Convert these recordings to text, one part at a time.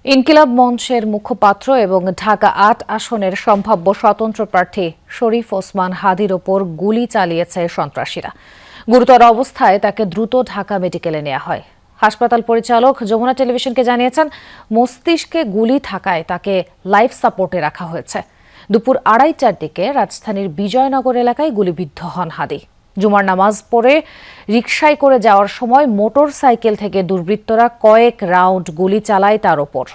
ইনকিলাব মঞ্চের মুখপাত্র এবং ঢাকা ৮ আসনের সম্ভাব্য স্বতন্ত্র প্রার্থী শরীফ ওসমান হাদির ওপর গুলি চালিয়েছে সন্ত্রাসীরা। গুরুতর অবস্থায় তাকে দ্রুত ঢাকা মেডিকেলে নেওয়া হয়। হাসপাতাল পরিচালক যমুনা টেলিভিশনকে জানিয়েছেন, মস্তিষ্কে গুলি থাকায় তাকে লাইফ সাপোর্টে রাখা হয়েছে। দুপুর ২:৩০টার দিকে রাজধানীর বিজয়নগর এলাকায় গুলিবিদ্ধ হন হাদি। জুমার নামাজ পড়ে রিকশায় করে যাওয়ার সময় মোটর সাইকেল থেকে দুর্বৃত্তরা কয়েক রাউন্ড গুলি চালায় তার ওপর।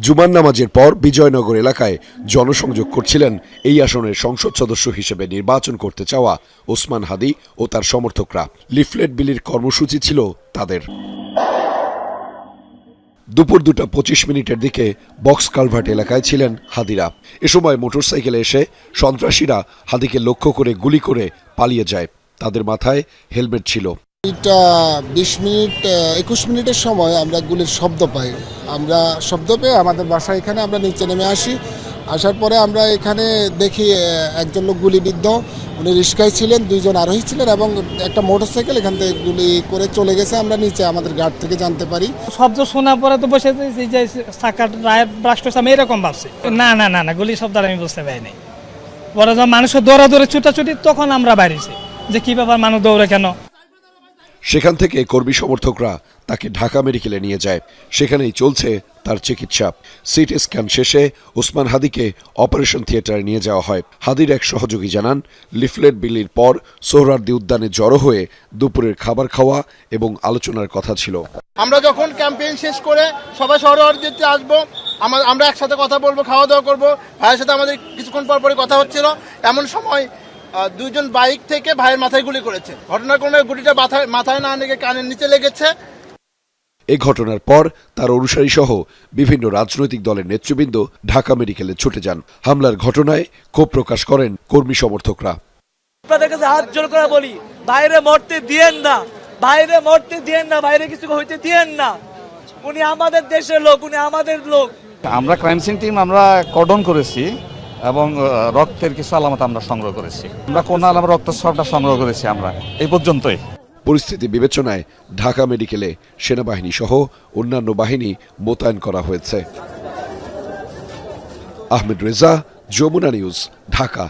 জুমার নামাজের পর বিজয়নগর এলাকায় জনসংযোগ করছিলেন এই আসনের সংসদ সদস্য হিসেবে নির্বাচন করতে চাওয়া ওসমান হাদি ও তার সমর্থকরা। লিফলেট বিলির কর্মসূচি ছিল তাদের। দুপুর 2:25 দিকে বক্স কালভার্ট এলাকায় ছিলেন হাদিরা। এ সময় মোটরসাইকেলে এসে সন্ত্রাসীরা হাদিকে লক্ষ্য করে গুলি করে পালিয়ে যায়। তাদের মাথায় হেলমেট ছিল। 21 মিনিটের সময় আমরা গুলির শব্দ পাই। আমরা শব্দ পেয়ে আমাদের বাসা এখানে আমরা নিচে নেমে আসি। আসার পরে আমরা এখানে দেখি একজন লোক গুলিবিদ্ধ। উনি রিস্কায় ছিলেন, 2 জন আরোহী ছিলেন এবং একটা মোটরসাইকেল এখান থেকে গুলি করে চলে গেছে। আমরা নিচে আমাদের গার্ড থেকে জানতে পারি। শব্দ শোনার পরে তো বসে যে চাকার টায়ার ব্রাস্ট হচ্ছে, আমি এরকম ভাবছি। না গুলি শব্দ আমি বুঝতে পারিনি। বড় যখন মানুষের দৌড়াদৌড়ে ছুটাছুটি, তখন আমরা বাইরেছি যে কি ব্যাপার, মানুষ দৌড়ে কেন। সেখান থেকে কর্মী সমর্থকরা তাকে ঢাকা মেডিকেলে নিয়ে যায়। সেখানেই চলছে তার চিকিৎসা। সিটি স্ক্যান শেষে ওসমান হাদিকে অপারেশন থিয়েটারে নিয়ে যাওয়া হয়। হাদির এক সহযোগী জানান, লিফলেট বিলির পর সোহরাওয়ার্দী উদ্যানে জড়ো হয়ে দুপুরের খাবার খাওয়া এবং আলোচনার কথা ছিল। আমরা যখন ক্যাম্পেইন শেষ করে সবাই সোহরাওয়ার্দীতে আসবো, আমরা একসাথে কথা বলবো, খাওয়া দাওয়া করবো। ভাইয়ের সাথে আমাদের কিছুক্ষণ পরপরই কথা হচ্ছিল। এমন সময় 2 জন বাইক থেকে ভাইয়ের মাথায় গুলি করেছে। ঘটনাক্রমে গুলিটা মাথায় না লেগে কানের নিচে লেগেছে। এই ঘটনার পর তার অনুসারী সহ বিভিন্ন রাজনৈতিক দলের নেতৃবৃন্দ ঢাকা মেডিকেলে ছুটে যান। হামলার ঘটনায় ক্ষোভ প্রকাশ করেন কর্মী সমর্থকরা। আপনাদের কাছে হাত জোড় করে বলি, বাইরে মরতে দিয়েন না, বাইরে কিছু হইতে দিয়েন না। উনি আমাদের দেশের লোক, উনি আমাদের লোক। আমরা ক্রাইম সিন টিম আমরা কর্ডন করেছি এবং রক্তের কিছু আলামত আমরা সংগ্রহ করেছি। আমরা কোন আলামত রক্তস্রাবটা সংগ্রহ করেছি আমরা এই পর্যন্তই। পরিস্থিতি বিবেচনায় ঢাকা মেডিকেলে সেনাবাহিনী সহ অন্যান্য বাহিনী মোতায়েন করা হয়েছে। আহমেদ রেজা, যমুনা নিউজ, ঢাকা।